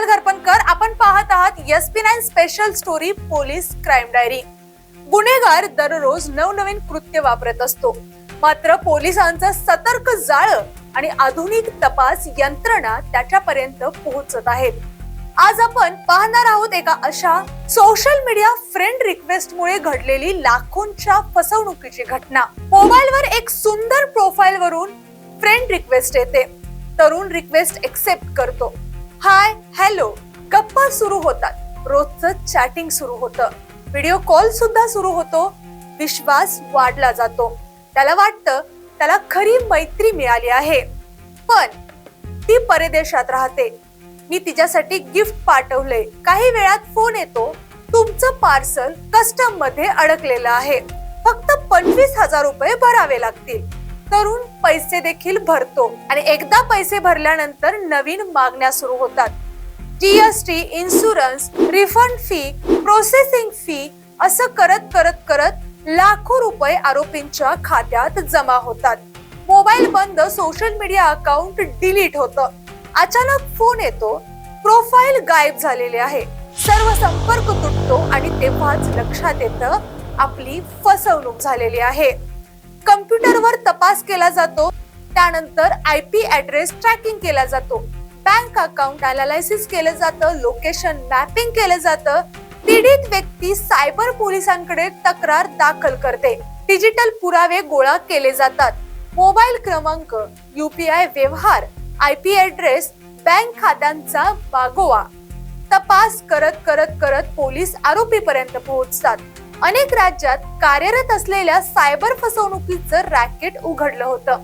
स्नेहल घरपणकर. आपण पाहत आहात SP9 special story police crime diary. गुन्हेगार दररोज नवनवीन कृत्य वापरत असतो, मात्र पोलिसांचं सतर्क जाळं आणि आधुनिक तपास यंत्रणा त्याच्यापर्यंत पोहोचत आहेत. आज आपण पाहणार आहोत एका अशा सोशल मीडिया फ्रेंड रिक्वेस्ट मुळे घडलेली लाखोंच्या फसवणुकीची घटना. मोबाईलवर एक सुंदर प्रोफाईल वरून फ्रेंड रिक्वेस्ट येते. तरुण रिक्वेस्ट एक्सेप्ट करतो. हाय, हॅलो, गप्पा सुरू होतात. रोजचं चॅटिंग सुरू होतं. व्हिडिओ कॉल सुद्धा सुरू होतो. विश्वास वाढला जातो. त्याला वाटतं त्याला खरी मैत्री मिळाली आहे, पण ती परदेशात राहते. मी तिच्यासाठी गिफ्ट पाठवले. काही वेळात फोन येतो, तुमचं पार्सल कस्टम मध्ये अडकलेलं आहे, फक्त 25,000 रुपये भरावे लागतील. तरुण पैसे देखील भरतो आणि एकदा पैसे भरल्यानंतर नवीन मागण्या सुरू होतात. GST, insurance, refund fee, processing fee असं करत करत करत लाखो रुपये आरोपींच्या खात्यात जमा होतात. मोबाईल बंद, सोशल मीडिया अकाउंट डिलीट होतं. अचानक फोन येतो, प्रोफाईल गायब झालेले आहे. सर्व संपर्क तुटतो आणि तेव्हाच लक्षात येतं आपली फसवणूक झालेली आहे. कम्प्युटरवर तपास केला जातो. त्यानंतर IP ऍड्रेस ट्रॅकिंग केला जातो. बँक अकाउंट अनालायसिस केलं जातं. लोकेशन मॅपिंग केलं जातं. पीडित व्यक्ती सायबर पोलिसांकडे तक्रार दाखल करते. डिजिटल पुरावे गोळा केले जातात. मोबाईल क्रमांक, UPI व्यवहार, IP ऍड्रेस, बँक खात्यांचा मागोवा. तपास करत करत करत पोलीस आरोपीपर्यंत पोहोचतात. अनेक राज्यात कार्यरत असलेल्या सायबर फसवणुकीचं रॅकेट उघडलं होतं.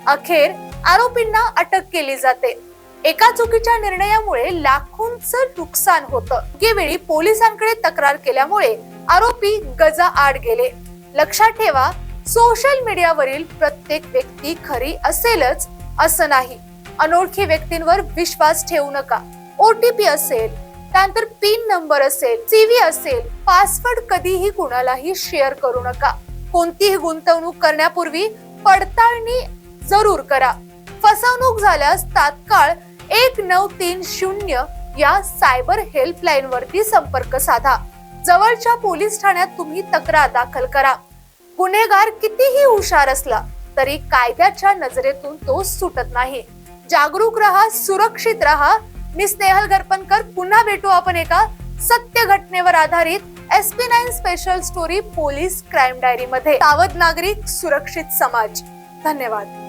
अखेर आरोपींना अटक केली जाते. एका चुकीच्या निर्णयामुळे लाखोंचं नुकसान होतं. वेळी पोलिसांकडे तक्रार केल्यामुळे आरोपी गजा आड गेले. लक्षात ठेवा, सोशल मीडियावरील प्रत्येक व्यक्ती खरी असेलच असं नाही. अनोळखी व्यक्तींवर विश्वास ठेवू नका. OTP असेल, त्यानंतर पिन नंबर असेल, CV असेल, पासवर्ड कधीही कुणालाही शेअर करू नका. कोणतीही गुंतवणूक करण्यापूर्वी पडताळणी जरूर करा. फसवणूक झाल्यास तात्काळ 1930 या सायबर हेल्पलाईन वरती संपर्क साधा. जवळच्या पोलीस ठाण्यात तुम्ही तक्रार दाखल करा. गुन्हेगार कितीही हुशार असला तरी कायद्याच्या नजरेतून तो सुटत नाही. जागरूक रहा, सुरक्षित रहा. मी स्नेहल घरपणकर. पुन्हा भेटू आपण एका सत्य घटनेवर आधारित SP9 special story police crime diary मध्ये. सावध नागरिक, सुरक्षित समाज. धन्यवाद.